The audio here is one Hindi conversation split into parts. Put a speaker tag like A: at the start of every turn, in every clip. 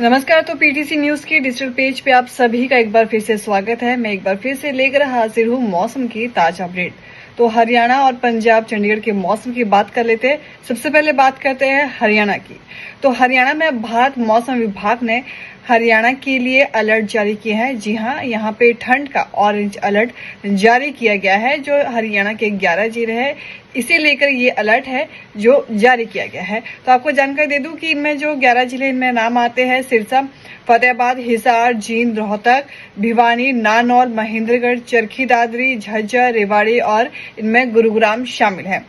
A: नमस्कार। तो पीटीसी न्यूज के डिजिटल पेज पे आप सभी का एक बार फिर से स्वागत है। मैं एक बार फिर से लेकर हाजिर हूँ मौसम की ताजा अपडेट। तो हरियाणा और पंजाब चंडीगढ़ के मौसम की बात कर लेते हैं। सबसे पहले बात करते हैं हरियाणा की। तो हरियाणा में भारत मौसम विभाग ने हरियाणा के लिए अलर्ट जारी किए हैं। जी हाँ, यहाँ पे ठंड का ऑरेंज अलर्ट जारी किया गया है जो हरियाणा के 11 जिले हैं। इसे लेकर ये अलर्ट है जो जारी किया गया है। तो आपको जानकारी दे दूं कि इनमें जो 11 जिले इनमें नाम आते हैं सिरसा, फतेहाबाद, हिसार, जींद, रोहतक, भिवानी, नानौल, महेंद्रगढ़, चरखी दादरी, झज्जर, रेवाड़ी और इनमें गुरुग्राम शामिल है।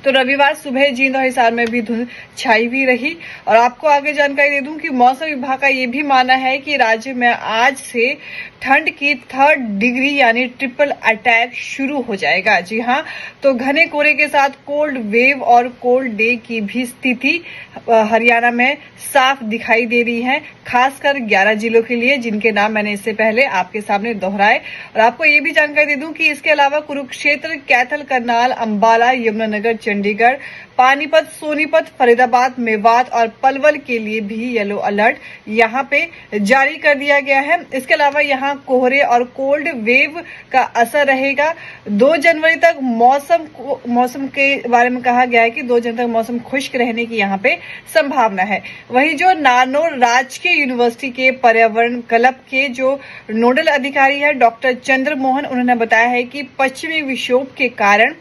A: तो रविवार सुबह जींद और हिसार में भी धुंध छाई हुई रही। और आपको आगे जानकारी दे दूं कि मौसम विभाग का ये भी मानना है कि राज्य में आज से ठंड की 3rd डिग्री यानी ट्रिपल अटैक शुरू हो जाएगा। जी हाँ, तो घने कोहरे के साथ कोल्ड वेव और कोल्ड डे की भी स्थिति हरियाणा में साफ दिखाई दे रही है, खासकर 11 जिलों के लिए जिनके नाम मैंने इससे पहले आपके सामने दोहराए। और आपको ये भी जानकारी दे दूं कि इसके अलावा कुरुक्षेत्र, कैथल, करनाल, अंबाला, यमुनानगर, चंडीगढ़, पानीपत, सोनीपत, फरीदाबाद, मेवात और पलवल के लिए भी येलो अलर्ट यहाँ पे जारी कर दिया गया है। इसके अलावा यहाँ कोहरे और कोल्ड वेव का असर रहेगा। 2 जनवरी तक मौसम के बारे में कहा गया है कि 2 जनवरी तक मौसम खुश्क रहने की यहाँ पे संभावना है। वहीं जो नानौर राजकीय यूनिवर्सिटी के पर्यावरण क्लब के जो नोडल अधिकारी है डॉक्टर चंद्र मोहन, उन्होंने बताया है कि पश्चिमी विक्षोभ के कारण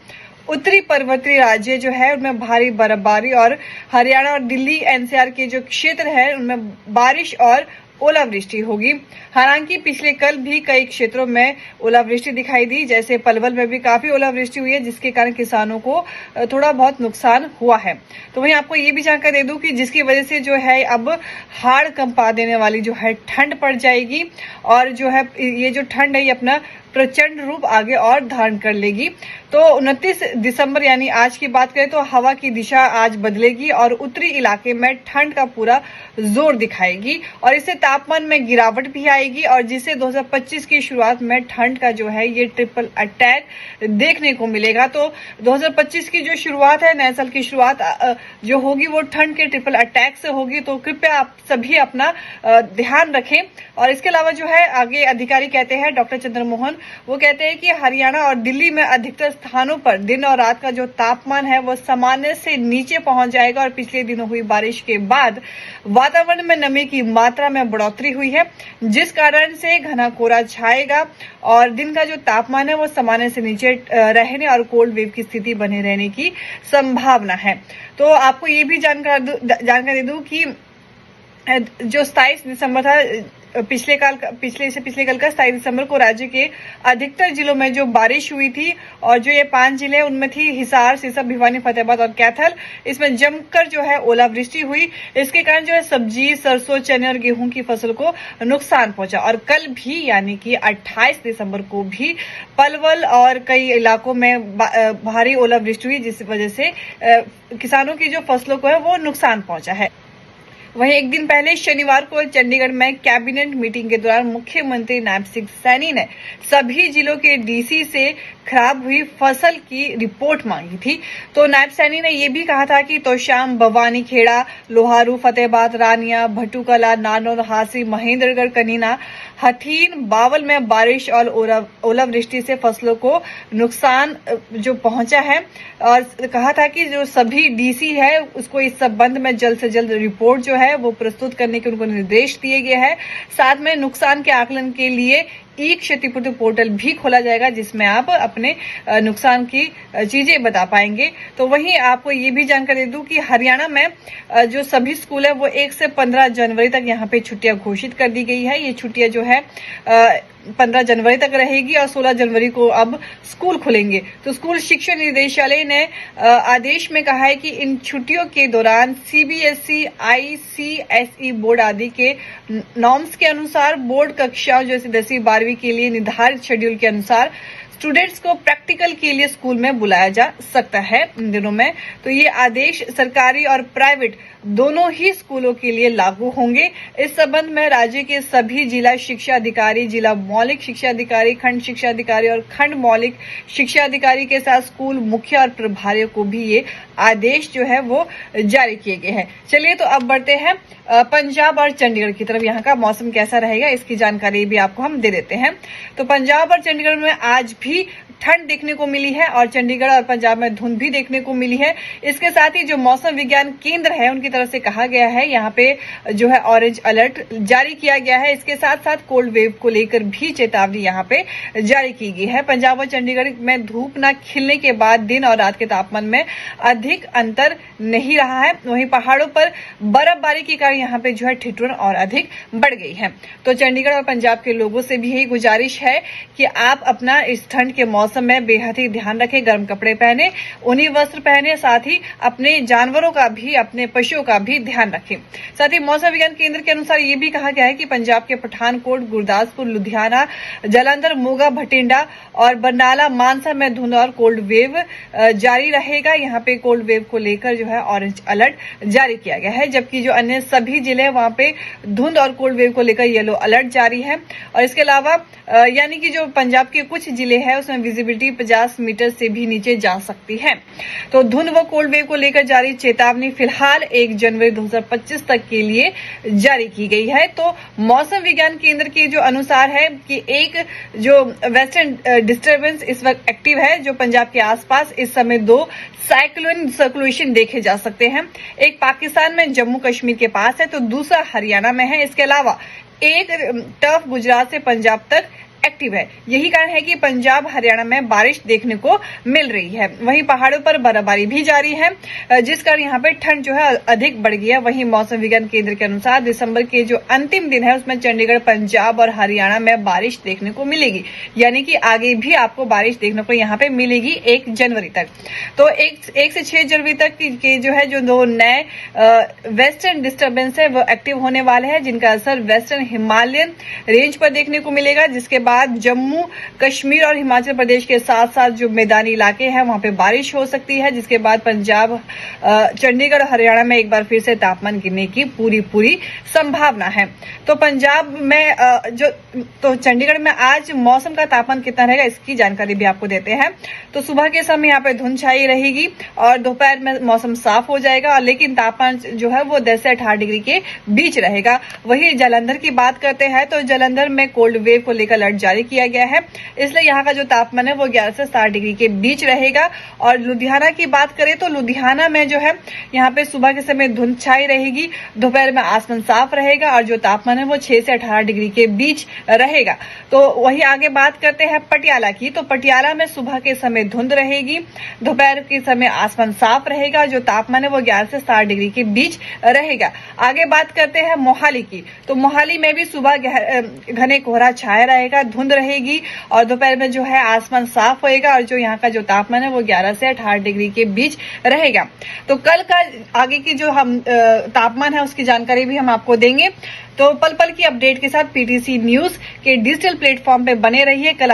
A: उत्तरी पर्वतीय राज्य जो है उनमें भारी बर्फबारी और हरियाणा और दिल्ली एनसीआर के जो क्षेत्र है उनमें बारिश और ओलावृष्टि होगी। हालांकि पिछले कल भी कई क्षेत्रों में ओलावृष्टि दिखाई दी, जैसे पलवल में भी काफी ओलावृष्टि हुई है जिसके कारण किसानों को थोड़ा बहुत नुकसान हुआ है। तो वहीं आपको ये भी जानकारी दे दूं कि जिसकी वजह से जो है अब हाड़ कंपा देने वाली जो है ठंड पड़ जाएगी और जो है ये जो ठंड है ये अपना प्रचंड रूप आगे और धारण कर लेगी। तो 29 दिसंबर यानी आज की बात करें तो हवा की दिशा आज बदलेगी और उत्तरी इलाके में ठंड का पूरा जोर दिखाएगी और इससे तापमान में गिरावट भी आएगी और जिससे 2025 की शुरुआत में ठंड का जो है ये ट्रिपल अटैक देखने को मिलेगा। तो 2025 की जो शुरुआत है, नए साल की शुरुआत जो होगी वो ठंड के ट्रिपल अटैक से होगी। तो कृपया आप सभी अपना ध्यान रखें। और इसके अलावा जो है आगे अधिकारी कहते हैं, डॉक्टर चंद्र मोहन, वो कहते हैं कि हरियाणा और दिल्ली में अधिकतर स्थानों पर दिन और रात का जो तापमान है वो सामान्य से नीचे पहुंच जाएगा और पिछले दिनों हुई बारिश के बाद वातावरण में नमी की मात्रा में बढ़ोतरी हुई है जिस कारण से घना कोहरा छाएगा और दिन का जो तापमान है वो सामान्य से नीचे रहने और कोल्ड वेव की स्थिति बने रहने की संभावना है। तो आपको ये भी जानकारी दे दूं कि जो 27 दिसंबर था पिछले कल का 27 दिसंबर को राज्य के अधिकतर जिलों में जो बारिश हुई थी और जो ये 5 जिले उनमें थी हिसार, सिरसा, भिवानी, फतेहाबाद और कैथल, इसमें जमकर जो है ओलावृष्टि हुई। इसके कारण जो है सब्जी, सरसों, चने और गेहूं की फसल को नुकसान पहुंचा। और कल भी यानी कि 28 दिसंबर को भी पलवल और कई इलाकों में भारी ओलावृष्टि हुई जिस वजह से किसानों की जो फसलों को है वो नुकसान पहुंचा है। वहीं एक दिन पहले शनिवार को चंडीगढ़ में कैबिनेट मीटिंग के दौरान मुख्यमंत्री नायब सिंह सैनी ने सभी जिलों के डीसी से खराब हुई फसल की रिपोर्ट मांगी थी। तो नायब सैनी ने यह भी कहा था कि तोशाम, बवानीखेड़ा, लोहारू, फतेहाबाद, रानिया, भटूकला, नानौर, हासी, महेंद्रगढ़, कनीना, हथीन, बावल में बारिश और ओलावृष्टि से फसलों को नुकसान जो पहुंचा है और कहा था कि जो सभी डीसी है उसको इस संबंध में जल्द से जल्द रिपोर्ट जो है वो प्रस्तुत करने के उनको निर्देश दिए गए हैं। साथ में नुकसान के आकलन के लिए ई क्षतिपूर्ति पोर्टल भी खोला जाएगा जिसमें आप अपने नुकसान की चीजें बता पाएंगे। तो वहीं आपको ये भी जानकारी दे दूं कि हरियाणा में जो सभी स्कूल है वो 1 से 15 जनवरी तक यहाँ पे छुट्टियां घोषित कर दी गई है। ये छुट्टियां जो है 15 जनवरी तक रहेगी और 16 जनवरी को अब स्कूल खुलेंगे। तो स्कूल शिक्षा निदेशालय ने आदेश में कहा है कि इन छुट्टियों के दौरान सीबीएसई, आईसीएसई बोर्ड आदि के नॉर्म्स के अनुसार बोर्ड कक्षाओं जैसे 10वीं 12वीं के लिए निर्धारित शेड्यूल के अनुसार स्टूडेंट्स को प्रैक्टिकल के लिए स्कूल में बुलाया जा सकता है इन दिनों में। तो ये आदेश सरकारी और प्राइवेट दोनों ही स्कूलों के लिए लागू होंगे। इस संबंध में राज्य के सभी जिला शिक्षा अधिकारी, जिला मौलिक शिक्षा अधिकारी, खंड शिक्षा अधिकारी और खंड मौलिक शिक्षा अधिकारी के साथ स्कूल मुख्य और प्रभारियों को भी ये आदेश जो है वो जारी किए गए हैं। चलिए तो अब बढ़ते हैं पंजाब और चंडीगढ़ की तरफ। यहाँ का मौसम कैसा रहेगा इसकी जानकारी भी आपको हम दे देते हैं। तो पंजाब और चंडीगढ़ में आज भी ठंड देखने को मिली है और चंडीगढ़ और पंजाब में धुंध भी देखने को मिली है। इसके साथ ही जो मौसम विज्ञान केंद्र है उनकी तरफ से कहा गया है, यहाँ पे जो है ऑरेंज अलर्ट जारी किया गया है। इसके साथ साथ कोल्ड वेव को लेकर भी चेतावनी यहाँ पे जारी की गई है। पंजाब और चंडीगढ़ में धूप न खिलने के बाद दिन और रात के तापमान में अधिक अंतर नहीं रहा है। वहीं पहाड़ों पर बर्फबारी के कारण यहाँ पे जो है ठिठुरन और अधिक बढ़ गई है। तो चंडीगढ़ और पंजाब के लोगों से भी यही गुजारिश है कि आप अपना इस ठंड के मौसम में बेहद ही ध्यान रखें, गर्म कपड़े पहने, ऊनी वस्त्र पहने, साथ ही अपने जानवरों का भी, अपने पशुओं का भी ध्यान रखें। साथ ही मौसम विज्ञान केंद्र के अनुसार ये भी कहा गया है कि पंजाब के पठानकोट, गुरदासपुर, लुधियाना, जालंधर, मोगा, भटिंडा और बरनाला, मानसा में धुंध और कोल्ड वेव जारी रहेगा। यहाँ पे कोल्ड वेव को लेकर जो है ऑरेंज अलर्ट जारी किया गया है, जबकि जो अन्य सभी जिले वहां पे धुंध और कोल्ड वेव को लेकर येलो अलर्ट जारी है। और इसके अलावा यानी कि जो पंजाब के कुछ जिले हैं उसमें विजिबिलिटी 50 मीटर से भी नीचे जा सकती है। तो धुंध व कोल्ड वेव को लेकर जारी चेतावनी फिलहाल 1 जनवरी 2025 तक के लिए जारी की गई है। तो मौसम विज्ञान केंद्र के जो अनुसार है कि एक जो वेस्टर्न डिस्टर्बेंस इस वक्त एक्टिव है जो पंजाब के आसपास, इस समय 2 साइक्लोन सर्कुलेशन देखे जा सकते हैं। एक पाकिस्तान में जम्मू कश्मीर के पास है तो दूसरा हरियाणा में है। इसके अलावा एक टर्फ गुजरात से पंजाब तक एक्टिव है। यही कारण है कि पंजाब हरियाणा में बारिश देखने को मिल रही है। वहीं पहाड़ों पर बर्फबारी भी जारी है, जिस कारण यहाँ पे ठंड जो है अधिक बढ़ गई है। वहीं मौसम विज्ञान केंद्र के अनुसार दिसंबर के जो अंतिम दिन है उसमें चंडीगढ़, पंजाब और हरियाणा में बारिश देखने को मिलेगी, यानी कि आगे भी आपको बारिश देखने को यहाँ पे मिलेगी 1 जनवरी तक। तो 1 से 6 जनवरी तक के जो है जो 2 नए वेस्टर्न डिस्टर्बेंस है वो एक्टिव होने वाले हैं, जिनका असर वेस्टर्न हिमालयन रेंज पर देखने को मिलेगा, जिसके बाद जम्मू कश्मीर और हिमाचल प्रदेश के साथ साथ जो मैदानी इलाके हैं वहां पे बारिश हो सकती है, जिसके बाद पंजाब, चंडीगढ़ और हरियाणा में एक बार फिर से तापमान गिरने की पूरी संभावना है। तो पंजाब में तो चंडीगढ़ में आज मौसम का तापमान कितना रहेगा इसकी जानकारी भी आपको देते हैं। तो सुबह के समय यहाँ पे धुंध छाई रहेगी और दोपहर में मौसम साफ हो जाएगा, लेकिन तापमान जो है वो 10 से 18 डिग्री के बीच रहेगा। वही जालंधर की बात करते हैं तो जालंधर में कोल्ड वेव को लेकर अलर्ट जारी किया गया है, इसलिए यहाँ का जो तापमान है वो 11 से 7 डिग्री के बीच रहेगा। और लुधियाना की बात करें तो लुधियाना में जो है यहाँ पे सुबह के समय धुंध छाई रहेगी, दोपहर में आसमान साफ रहेगा और जो तापमान है वो 6 से 18 डिग्री के बीच रहेगा। तो वही आगे बात करते हैं पटियाला की। तो पटियाला में सुबह के समय धुंध रहेगी, दोपहर के समय आसमान साफ रहेगा, जो तापमान है वो 11 से 7 डिग्री के बीच रहेगा। आगे बात करते हैं मोहाली की। तो मोहाली में भी सुबह घने कोहरा छाया रहेगा, धुंध रहेगी और दोपहर में जो है आसमान साफ होएगा और जो यहाँ का जो तापमान है वो 11 से 18 डिग्री के बीच रहेगा। तो कल का आगे की जो हम तापमान है उसकी जानकारी भी हम आपको देंगे। तो पल पल की अपडेट के साथ पीटीसी न्यूज के डिजिटल प्लेटफॉर्म पे बने रहिए। कल